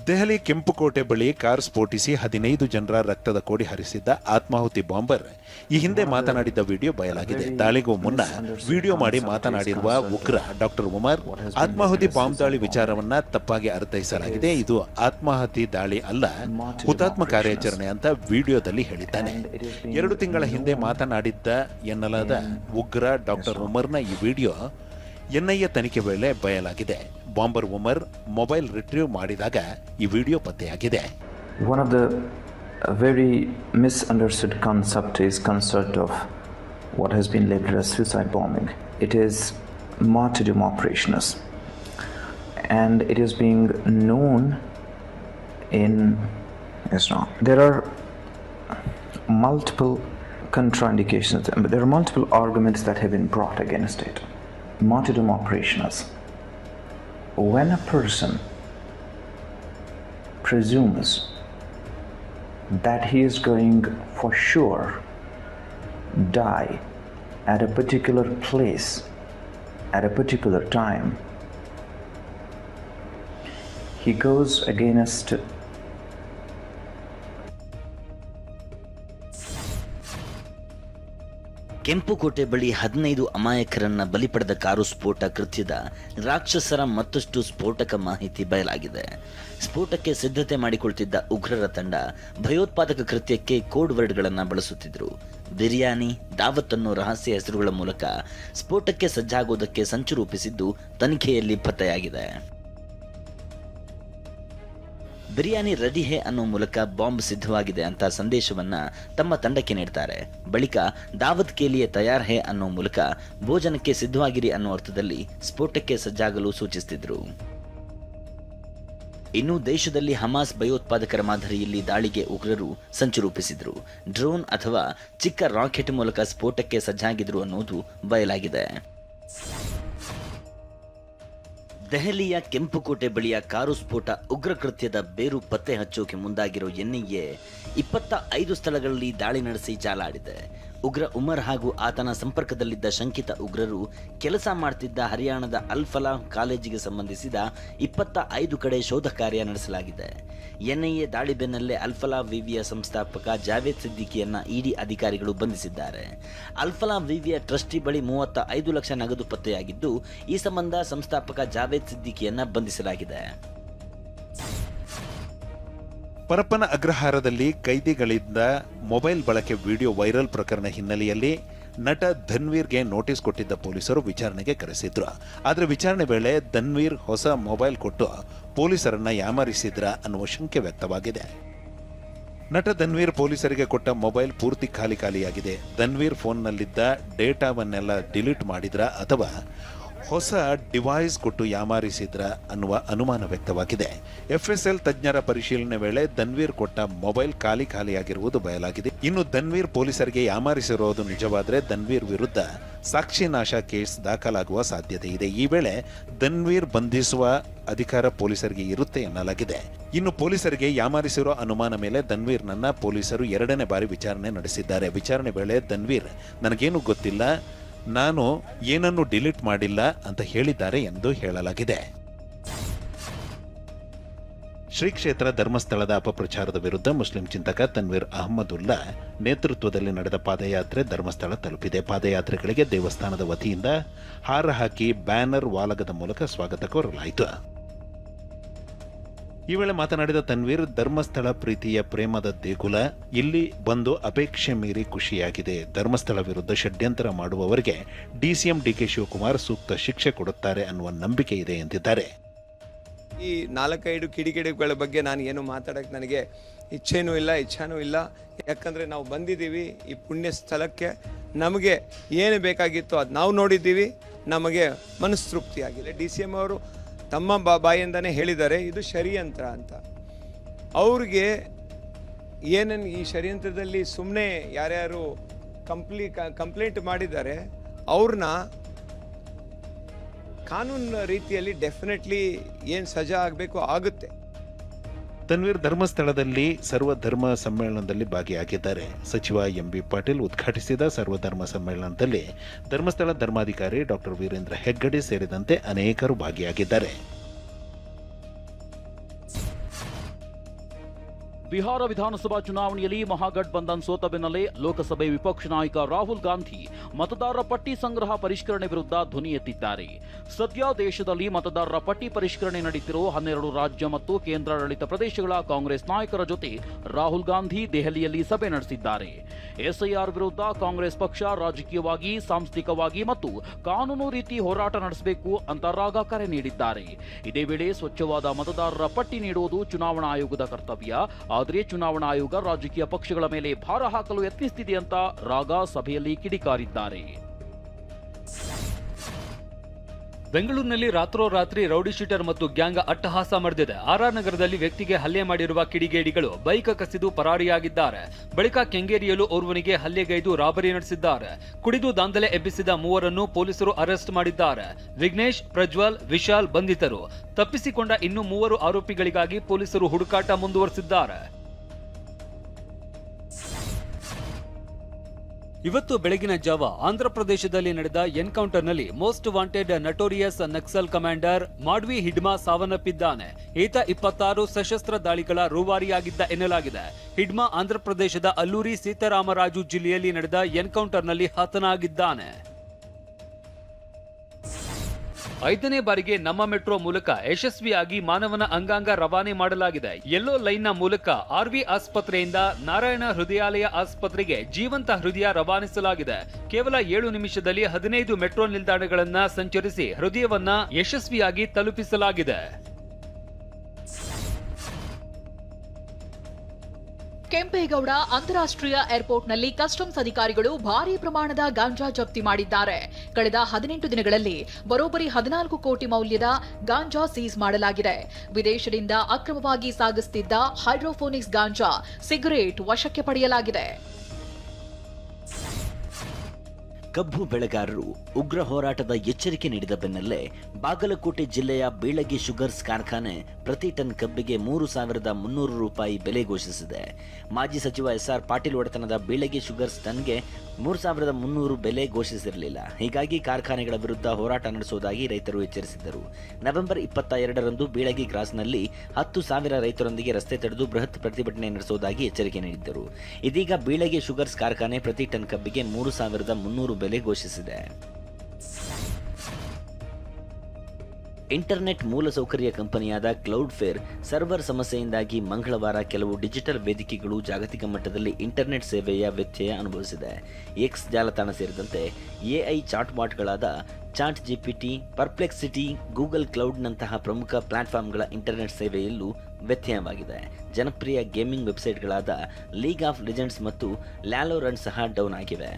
ದೆಹಲಿ ಕೆಂಪುಕೋಟೆ ಬಳಿ ಕಾರ್ ಸ್ಫೋಟಿಸಿ 15 ಜನರ ರಕ್ತದ ಕೋಡಿ ಹರಿಸಿದ್ದ ಆತ್ಮಾಹುತಿ ಬಾಂಬರ್ ಈ ಹಿಂದೆ ಮಾತನಾಡಿದ್ದ ವಿಡಿಯೋ ಬಯಲಾಗಿದೆ. ದಾಳಿಗೂ ಮುನ್ನ ವಿಡಿಯೋ ಮಾಡಿ ಮಾತನಾಡಿರುವ ಉಗ್ರ ಡಾಕ್ಟರ್ ಉಮರ್, ಆತ್ಮಾಹುತಿ ಬಾಂಬ್ ದಾಳಿ ವಿಚಾರವನ್ನ ತಪ್ಪಾಗಿ ಅರ್ಥೈಸಲಾಗಿದೆ. ಇದು ಆತ್ಮಾಹುತಿ ದಾಳಿ ಅಲ್ಲ, ಹುತಾತ್ಮ ಕಾರ್ಯಾಚರಣೆ ಅಂತ ವಿಡಿಯೋದಲ್ಲಿ ಹೇಳಿದ್ದಾನೆ. 2 ತಿಂಗಳ ಹಿಂದೆ ಮಾತನಾಡಿದ್ದ ಎನ್ನಲಾದ ಉಗ್ರ ಡಾಕ್ಟರ್ ಉಮರ್ನ ಈ ವಿಡಿಯೋ ಎನ್ಐಎ ತನಿಖೆ ವೇಳೆ ಬಯಲಾಗಿದೆ. ಬಾಂಬರ್ ಉಮರ್ ಮೊಬೈಲ್ ರಿಟ್ರೀವ್ ಮಾಡಿದಾಗ ಈ ವಿಡಿಯೋ ಪತ್ತೆಯಾಗಿದೆ. One of the very misunderstood concept of what has been labeled as suicide bombing. It is martyrdom operations, and it is being known in Islam. There are multiple contraindications, there are multiple arguments that have been brought against it. Martyrdom operations. When a person presumes that he is going for sure die at a particular place at a particular time, he goes against ಕೆಂಪುಕೋಟೆ ಬಳಿ 15 ಅಮಾಯಕರನ್ನ ಬಲಿ ಪಡೆದ car ಸ್ಫೋಟ ಕೃತ್ಯದ ರಾಕ್ಷಸರ ಮತ್ತಷ್ಟು ಸ್ಫೋಟಕ ಮಾಹಿತಿ ಬಯಲಾಗಿದೆ. ಸ್ಫೋಟಕ್ಕೆ ಸಿದ್ಧತೆ ಮಾಡಿಕೊಳ್ತಿದ್ದ ಉಗ್ರರ ತಂಡ ಭಯೋತ್ಪಾದಕ ಕೃತ್ಯಕ್ಕೆ ಕೋಡ್ ವರ್ಡ್ಗಳನ್ನು ಬಳಸುತ್ತಿದ್ದರು. ಬಿರಿಯಾನಿ, ದಾವತ್ ಅನ್ನೋ ರಹಸ್ಯ ಹೆಸರುಗಳ ಮೂಲಕ ಸ್ಫೋಟಕ್ಕೆ ಸಜ್ಜಾಗುವುದಕ್ಕೆ ಸಂಚು ರೂಪಿಸಿದ್ದು ತನಿಖೆಯಲ್ಲಿ ಪತ್ತೆಯಾಗಿದೆ. ಬಿರಿಯಾನಿ ರೆಡಿ ಹೇ ಅನ್ನೋ ಮೂಲಕ ಬಾಂಬ್ ಸಿದ್ಧವಾಗಿದೆ ಅಂತ ಸಂದೇಶವನ್ನ ತಮ್ಮ ತಂಡಕ್ಕೆ ನೀಡ್ತಾರೆ. ಬಳಿಕ ದಾವತ್ ಕೇಲಿಯೇ ತಯಾರ್ ಹೇ ಅನ್ನೋ ಮೂಲಕ ಭೋಜನಕ್ಕೆ ಸಿದ್ಧವಾಗಿರಿ ಅನ್ನೋ ಅರ್ಥದಲ್ಲಿ ಸ್ಫೋಟಕ್ಕೆ ಸಜ್ಜಾಗಲು ಸೂಚಿಸುತ್ತಿದ್ರು. ಇನ್ನು ದೇಶದಲ್ಲಿ ಹಮಾಸ್ ಭಯೋತ್ಪಾದಕರ ಮಾದರಿಯಲ್ಲಿ ದಾಳಿಗೆ ಉಗ್ರರು ಸಂಚು ರೂಪಿಸಿದ್ರು. ಡ್ರೋನ್ ಅಥವಾ ಚಿಕ್ಕ ರಾಕೆಟ್ ಮೂಲಕ ಸ್ಫೋಟಕ್ಕೆ ಸಜ್ಜಾಗಿದ್ರು ಅನ್ನೋದು ಬಯಲಾಗಿದೆ. ದೆಹಲಿಯ ಕೆಂಪುಕೋಟೆ ಬಳಿಯ ಕಾರು ಸ್ಫೋಟ ಉಗ್ರ ಕೃತ್ಯದ ಬೇರು ಪತ್ತೆ ಹಚ್ಚೋಕೆ ಮುಂದಾಗಿರೋ ಎನ್ಐಎ 25 ಸ್ಥಳಗಳಲ್ಲಿ ದಾಳಿ ನಡೆಸಿ ಜಾಲಾಡಿದೆ. ಉಗ್ರ ಉಮರ್ ಹಾಗೂ ಆತನ ಸಂಪರ್ಕದಲ್ಲಿದ್ದ ಶಂಕಿತ ಉಗ್ರರು ಕೆಲಸ ಮಾಡ್ತಿದ್ದ ಹರಿಯಾಣದ ಅಲ್ಫಲಾ ಕಾಲೇಜಿಗೆ ಸಂಬಂಧಿಸಿದ 25 ಕಡೆ ಶೋಧ ಕಾರ್ಯ ನಡೆಸಲಾಗಿದೆ. ಎನ್ಐಎ ದಾಳಿ ಬೆನ್ನಲ್ಲೇ ಅಲ್ಫಲಾ ವಿವಿಯ ಸಂಸ್ಥಾಪಕ ಜಾವೇದ್ ಸಿದ್ದಿಕಿಯನ್ನ ಇಡಿ ಅಧಿಕಾರಿಗಳು ಬಂಧಿಸಿದ್ದಾರೆ. ಅಲ್ಫಲಾ ವಿವಿಯ ಟ್ರಸ್ಟಿ ಬಳಿ 35 ಲಕ್ಷ ನಗದು ಪತ್ತೆಯಾಗಿದ್ದು, ಈ ಸಂಬಂಧ ಸಂಸ್ಥಾಪಕ ಜಾವೇದ್ ಸಿದ್ದಿಕಿಯನ್ನ ಬಂಧಿಸಲಾಗಿದೆ. ಪರಪ್ಪನ ಅಗ್ರಹಾರದಲ್ಲಿ ಕೈದಿಗಳಿಂದ ಮೊಬೈಲ್ ಬಳಕೆ ವಿಡಿಯೋ ವೈರಲ್ ಪ್ರಕರಣ ಹಿನ್ನೆಲೆಯಲ್ಲಿ ನಟ ಧನ್ವೀರ್ಗೆ ನೋಟಿಸ್ ಕೊಟ್ಟಿದ್ದ ಪೊಲೀಸರು ವಿಚಾರಣೆಗೆ ಕರೆಸಿದ್ರು. ಆದರೆ ವಿಚಾರಣೆ ವೇಳೆ ಧನ್ವೀರ್ ಹೊಸ ಮೊಬೈಲ್ ಕೊಟ್ಟು ಪೊಲೀಸರನ್ನ ಯಾಮಾರಿಸಿದ್ರ ಅನ್ನುವ ಶಂಕೆ ವ್ಯಕ್ತವಾಗಿದೆ. ನಟ ಧನ್ವೀರ್ ಪೊಲೀಸರಿಗೆ ಕೊಟ್ಟ ಮೊಬೈಲ್ ಪೂರ್ತಿ ಖಾಲಿಯಾಗಿದೆ. ಧನ್ವೀರ್ ಫೋನ್ನಲ್ಲಿದ್ದ ಡೇಟಾವನ್ನೆಲ್ಲ ಡಿಲೀಟ್ ಮಾಡಿದ್ರ ಅಥವಾ ಹೊಸ ಡಿವೈಸ್ ಕೊಟ್ಟು ಯಾಮಾರಿಸಿದ್ರ ಅನ್ನುವ ಅನುಮಾನ ವ್ಯಕ್ತವಾಗಿದೆ. ಎಫ್ಎಸ್ಎಲ್ ತಜ್ಞರ ಪರಿಶೀಲನೆ ವೇಳೆ ಧನ್ವೀರ್ ಕೊಟ್ಟ ಮೊಬೈಲ್ ಖಾಲಿಯಾಗಿರುವುದು ಬಯಲಾಗಿದೆ. ಇನ್ನು ಧನ್ವೀರ್ ಪೊಲೀಸರಿಗೆ ಯಾಮಾರಿಸಿರೋದು ನಿಜವಾದರೆ ಧನ್ವೀರ್ ವಿರುದ್ಧ ಸಾಕ್ಷಿ ನಾಶ ಕೇಸ್ ದಾಖಲಾಗುವ ಸಾಧ್ಯತೆ ಇದೆ. ಈ ವೇಳೆ ಧನ್ವೀರ್ ಬಂಧಿಸುವ ಅಧಿಕಾರ ಪೊಲೀಸರಿಗೆ ಇರುತ್ತೆ ಎನ್ನಲಾಗಿದೆ. ಇನ್ನು ಪೊಲೀಸರಿಗೆ ಯಾಮಾರಿಸಿರೋ ಅನುಮಾನ ಮೇಲೆ ಧನ್ವೀರ್ನನ್ನ ಪೊಲೀಸರು 2ನೇ ಬಾರಿ ವಿಚಾರಣೆ ನಡೆಸಿದ್ದಾರೆ. ವಿಚಾರಣೆ ವೇಳೆ ಧನ್ವೀರ್ ನನಗೇನು ಗೊತ್ತಿಲ್ಲ, ನಾನು ಏನನ್ನು ಡಿಲೀಟ್ ಮಾಡಿಲ್ಲ ಅಂತ ಹೇಳಿದ್ದಾರೆ ಎಂದು ಹೇಳಲಾಗಿದೆ. ಶ್ರೀ ಕ್ಷೇತ್ರ ಧರ್ಮಸ್ಥಳದ ಅಪಪ್ರಚಾರದ ವಿರುದ್ಧ ಮುಸ್ಲಿಂ ಚಿಂತಕ ತನ್ವೀರ್ ಅಹಮದುಲ್ಲಾ ನೇತೃತ್ವದಲ್ಲಿ ನಡೆದ ಪಾದಯಾತ್ರೆ ಧರ್ಮಸ್ಥಳ ತಲುಪಿದೆ. ಪಾದಯಾತ್ರೆಗಳಿಗೆ ದೇವಸ್ಥಾನದ ವತಿಯಿಂದ ಹಾರ ಹಾಕಿ ಬ್ಯಾನರ್ ವಾಲಗದ ಮೂಲಕ ಸ್ವಾಗತ ಕೋರಲಾಯಿತು. ಈ ವೇಳೆ ಮಾತನಾಡಿದ ತನ್ವೀರ್, ಧರ್ಮಸ್ಥಳ ಪ್ರೀತಿಯ ಪ್ರೇಮದ ದೇಗುಲ, ಇಲ್ಲಿ ಬಂದು ಅಪೇಕ್ಷೆ ಮೀರಿ ಖುಷಿಯಾಗಿದೆ. ಧರ್ಮಸ್ಥಳ ವಿರುದ್ಧ ಷಡ್ಯಂತರ ಮಾಡುವವರಿಗೆ ಡಿಸಿಎಂ ಡಿಕೆ ಶಿವಕುಮಾರ್ ಸೂಕ್ತ ಶಿಕ್ಷೆ ಕೊಡುತ್ತಾರೆ ಅನ್ನುವ ನಂಬಿಕೆ ಇದೆ ಎಂದಿದ್ದಾರೆ. ಈ 4-5 ಕಿಡಿಗೇಡಿಗಳ ಬಗ್ಗೆ ನಾನು ಏನು ಮಾತಾಡೋಕ್ಕೆ ನನಗೆ ಇಚ್ಛಾನೂ ಇಲ್ಲ. ಯಾಕಂದರೆ ನಾವು ಬಂದಿದ್ದೀವಿ ಈ ಪುಣ್ಯ ಸ್ಥಳಕ್ಕೆ, ನಮಗೆ ಏನು ಬೇಕಾಗಿತ್ತು ಅದು ನಾವು ನೋಡಿದ್ದೀವಿ, ನಮಗೆ ಮನಸ್ತೃಪ್ತಿಯಾಗಿದೆ. DCM ಅವರು ತಮ್ಮ ಬಾಯಿಂದನೇ ಹೇಳಿದ್ದಾರೆ ಇದು ಷಡ್ಯಂತ್ರ ಅಂತ. ಅವ್ರಿಗೆ ಏನೇನು ಈ ಷಡ್ಯಂತ್ರದಲ್ಲಿ ಸುಮ್ಮನೆ ಯಾರ್ಯಾರು ಕಂಪ್ಲೇಂಟ್ ಮಾಡಿದ್ದಾರೆ ಅವ್ರನ್ನ ಕಾನೂನು ರೀತಿಯಲ್ಲಿ ಡೆಫಿನೆಟ್ಲಿ ಏನು ಸಜಾ ಆಗಬೇಕು ಆಗುತ್ತೆ. ತನ್ವೀರ್ ಧರ್ಮಸ್ಥಳದಲ್ಲಿ ಸರ್ವಧರ್ಮ ಸಮ್ಮೇಳನದಲ್ಲಿ ಭಾಗಿಯಾಗಿದ್ದಾರೆ. ಸಚಿವ ಎಂಬಿ ಪಾಟೀಲ್ ಉದ್ಘಾಟಿಸಿದ ಸರ್ವಧರ್ಮ ಸಮ್ಮೇಳನದಲ್ಲಿ ಧರ್ಮಸ್ಥಳ ಧರ್ಮಾಧಿಕಾರಿ ಡಾಕ್ಟರ್ ವೀರೇಂದ್ರ ಹೆಗ್ಗಡೆ ಸೇರಿದಂತೆ ಅನೇಕರು ಭಾಗಿಯಾಗಿದ್ದಾರೆ. ಬಿಹಾರ ವಿಧಾನಸಭಾ ಚುನಾವಣೆಯಲ್ಲಿ ಮಹಾಗಠಬಂಧನ್ ಸೋತ ಬೆನ್ನಲ್ಲೇ ಲೋಕಸಭೆ ವಿಪಕ್ಷ ನಾಯಕ ರಾಹುಲ್ ಗಾಂಧಿ ಮತದಾರರ ಪಟ್ಟಿ ಸಂಗ್ರಹ ಪರಿಷ್ಕರಣೆ ವಿರುದ್ಧ ಧ್ವನಿ ಎತ್ತಿದ್ದಾರೆ. ಸದ್ಯ ದೇಶದಲ್ಲಿ ಮತದಾರರ ಪಟ್ಟಿ ಪರಿಷ್ಕರಣೆ ನಡೆಯುತ್ತಿರುವ 12 ರಾಜ್ಯ ಮತ್ತು ಕೇಂದ್ರಾಡಳಿತ ಪ್ರದೇಶಗಳ ಕಾಂಗ್ರೆಸ್ ನಾಯಕರ ಜೊತೆ ರಾಹುಲ್ ಗಾಂಧಿ ದೆಹಲಿಯಲ್ಲಿ ಸಭೆ ನಡೆಸಿದ್ದಾರೆ. ಎಸ್ಐಆರ್ ವಿರುದ್ಧ ಕಾಂಗ್ರೆಸ್ ಪಕ್ಷ ರಾಜಕೀಯವಾಗಿ, ಸಾಂಸ್ಥಿಕವಾಗಿ ಮತ್ತು ಕಾನೂನು ರೀತಿ ಹೋರಾಟ ನಡೆಸಬೇಕು ಅಂತ ರಾಗ ಕರೆ ನೀಡಿದ್ದಾರೆ. ಇದೇ ವೇಳೆ ಸ್ವಚ್ಛವಾದ ಮತದಾರರ ಪಟ್ಟಿ ನೀಡುವುದು ಚುನಾವಣಾ ಆಯೋಗದ ಕರ್ತವ್ಯ. ಆದರೆ ಚುನಾವಣಾ ಆಯೋಗ ರಾಜಕೀಯ ಪಕ್ಷಗಳ ಮೇಲೆ ಭಾರ ಹಾಕಲು ಯತ್ನಿಸುತ್ತಿದೆ ಅಂತ ರಾಗಾ ಸಭೆಯಲ್ಲಿ ಕಿಡಿಕಾರಿದ್ದಾರೆ. ಬೆಂಗಳೂರಿನಲ್ಲಿ ರಾತ್ರೋರಾತ್ರಿ ರೌಡಿ ಶೀಟರ್ ಮತ್ತು ಗ್ಯಾಂಗ್ ಅಟ್ಟಹಾಸ ಮಾಡಿದೆ. ಆರ್ಆರ್ ನಗರದಲ್ಲಿ ವ್ಯಕ್ತಿಗೆ ಹಲ್ಲೆ ಮಾಡಿರುವ ಕಿಡಿಗೇಡಿಗಳು ಬೈಕ್ ಕಸಿದು ಪರಾರಿಯಾಗಿದ್ದಾರೆ. ಬಳಿಕ ಕೆಂಗೇರಿಯಲ್ಲೂ ಓರ್ವನಿಗೆ ಹಲ್ಲೆಗೈದು ರಾಬರಿ ನಡೆಸಿದ್ದಾರೆ. ಕುಡಿದು ದಾಂಧಲೆ ಎಬ್ಬಿಸಿದ ಮೂವರನ್ನು ಪೊಲೀಸರು ಅರೆಸ್ಟ್ ಮಾಡಿದ್ದಾರೆ. ವಿಘ್ನೇಶ್, ಪ್ರಜ್ವಲ್, ವಿಶಾಲ್ ಬಂಧಿತರು. ತಪ್ಪಿಸಿಕೊಂಡ ಇನ್ನು 3 ಆರೋಪಿಗಳಿಗಾಗಿ ಪೊಲೀಸರು ಹುಡುಕಾಟ ಮುಂದುವರೆಸಿದ್ದಾರೆ. ಇವತ್ತು ಬೆಳಗಿನ ಜಾವ ಆಂಧ್ರಪ್ರದೇಶದಲ್ಲಿ ನಡೆದ ಎನ್ಕೌಂಟರ್ನಲ್ಲಿ most wanted notorious Naxal commander Madvi Hidma ಸಾವನ್ನಪ್ಪಿದ್ದಾನೆ. ಈತ 26 ಸಶಸ್ತ್ರ ದಾಳಿಗಳ ರೂವಾರಿಯಾಗಿದ್ದ ಎನ್ನಲಾಗಿದೆ. ಹಿಡ್ಮಾ ಆಂಧ್ರಪ್ರದೇಶದ ಅಲ್ಲೂರಿ ಸೀತಾರಾಮರಾಜು ಜಿಲ್ಲೆಯಲ್ಲಿ ನಡೆದ ಎನ್ಕೌಂಟರ್ನಲ್ಲಿ ಹತನಾಗಿದ್ದಾನೆ. 5ನೇ ಬಾರಿಗೆ ನಮ್ಮ ಮೆಟ್ರೋ ಮೂಲಕ ಯಶಸ್ವಿಯಾಗಿ ಮಾನವನ ಅಂಗಾಂಗ ರವಾನೆ ಮಾಡಲಾಗಿದೆ. ಯೆಲ್ಲೋ ಲೈನ್ನ ಮೂಲಕ ಆರ್ವಿ ಆಸ್ಪತ್ರೆಯಿಂದ ನಾರಾಯಣ ಹೃದಯಾಲಯ ಆಸ್ಪತ್ರೆಗೆ ಜೀವಂತ ಹೃದಯ ರವಾನಿಸಲಾಗಿದೆ. ಕೇವಲ 7 ನಿಮಿಷದಲ್ಲಿ 15 ಮೆಟ್ರೋ ನಿಲ್ದಾಣಗಳನ್ನ ಸಂಚರಿಸಿ ಹೃದಯವನ್ನ ಯಶಸ್ವಿಯಾಗಿ ತಲುಪಿಸಲಾಗಿದೆ. ಕೆಂಪೇಗೌಡ ಅಂತಾರಾಷ್ಟ್ರೀಯ ಏರ್ಪೋರ್ಟ್ನಲ್ಲಿ ಕಸ್ಟಮ್ಸ್ ಅಧಿಕಾರಿಗಳು ಭಾರೀ ಪ್ರಮಾಣದ ಗಾಂಜಾ ಜಪ್ತಿ ಮಾಡಿದ್ದಾರೆ. ಕಳೆದ 18 ದಿನಗಳಲ್ಲಿ ಬರೋಬ್ಬರಿ 14 ಕೋಟಿ ಮೌಲ್ಯದ ಗಾಂಜಾ ಸೀಸ್ ಮಾಡಲಾಗಿದೆ. ವಿದೇಶದಿಂದ ಅಕ್ರಮವಾಗಿ ಸಾಗಿಸುತ್ತಿದ್ದ ಹೈಡ್ರೋಫೋನಿಕ್ಸ್ ಗಾಂಜಾ, ಸಿಗರೇಟ್ ವಶಕ್ಕೆ ಪಡೆಯಲಾಗಿದೆ. ಕಬ್ಬು ಬೆಳೆಗಾರರು ಉಗ್ರ ಹೋರಾಟದ ಎಚ್ಚರಿಕೆ ನೀಡಿದ ಬೆನ್ನಲ್ಲೇ ಬಾಗಲಕೋಟೆ ಜಿಲ್ಲೆಯ ಬೀಳಗಿ ಶುಗರ್ಸ್ ಕಾರ್ಖಾನೆ ಪ್ರತಿ ಟನ್ ಕಬ್ಬಿಗೆ 3,300 ರೂಪಾಯಿ ಬೆಲೆ ಘೋಷಿಸಿದೆ. ಮಾಜಿ ಸಚಿವ SR ಪಾಟೀಲ್ ಒಡೆತನದ ಬೀಳಗಿ ಶುಗರ್ಸ್ ಟನ್ಗೆ 3,300 ಬೆಲೆ ಘೋಷಿಸಿರಲಿಲ್ಲ. ಹೀಗಾಗಿ ಕಾರ್ಖಾನೆಗಳ ವಿರುದ್ಧ ಹೋರಾಟ ನಡೆಸುವುದಾಗಿ ರೈತರು ಎಚ್ಚರಿಸಿದ್ದರು. ನವೆಂಬರ್ 22ರಂದು ಬೀಳಗಿ ಕ್ರಾಸ್ನಲ್ಲಿ 10,000 ರೈತರೊಂದಿಗೆ ರಸ್ತೆ ತಡೆದು ಬೃಹತ್ ಪ್ರತಿಭಟನೆ ನಡೆಸುವುದಾಗಿ ಎಚ್ಚರಿಕೆ ನೀಡಿದ್ದರು. ಇದೀಗ ಬೀಳಗಿ ಶುಗರ್ಸ್ ಕಾರ್ಖಾನೆ ಪ್ರತಿ ಟನ್ ಕಬ್ಬಿಗೆ 3,300 ಬೆಲೆ ಘೋಷಿಸಿದೆ. ಇಂಟರ್ನೆಟ್ ಮೂಲಸೌಕರ್ಯ ಕಂಪನಿಯಾದ ಕ್ಲೌಡ್ಫೇರ್ ಸರ್ವರ್ ಸಮಸ್ಯೆಯಿಂದಾಗಿ ಮಂಗಳವಾರ ಕೆಲವು ಡಿಜಿಟಲ್ ವೇದಿಕೆಗಳು ಜಾಗತಿಕ ಮಟ್ಟದಲ್ಲಿ ಇಂಟರ್ನೆಟ್ ಸೇವೆಯ ವ್ಯತ್ಯಯ ಅನುಭವಿಸಿದೆ. ಎಕ್ಸ್ ಜಾಲತಾಣ ಸೇರಿದಂತೆ AI ಚಾಟ್ಬಾಟ್ಗಳಾದ ಚಾಟ್ GPT, ಪರ್ಪ್ಲೆಕ್ಸಿಟಿ, ಗೂಗಲ್ ಕ್ಲೌಡ್ನಂತಹ ಪ್ರಮುಖ ಪ್ಲಾಟ್ಫಾರ್ಮ್ಗಳ ಇಂಟರ್ನೆಟ್ ಸೇವೆಯಲ್ಲೂ ವ್ಯತ್ಯಯವಾಗಿದೆ. ಜನಪ್ರಿಯ ಗೇಮಿಂಗ್ ವೆಬ್ಸೈಟ್ಗಳಾದ ಲೀಗ್ ಆಫ್ ಲೆಜೆಂಡ್ಸ್ ಮತ್ತು ಲ್ಯಾಲೋರೆಂಟ್ ಸಹ ಡೌನ್ ಆಗಿವೆ.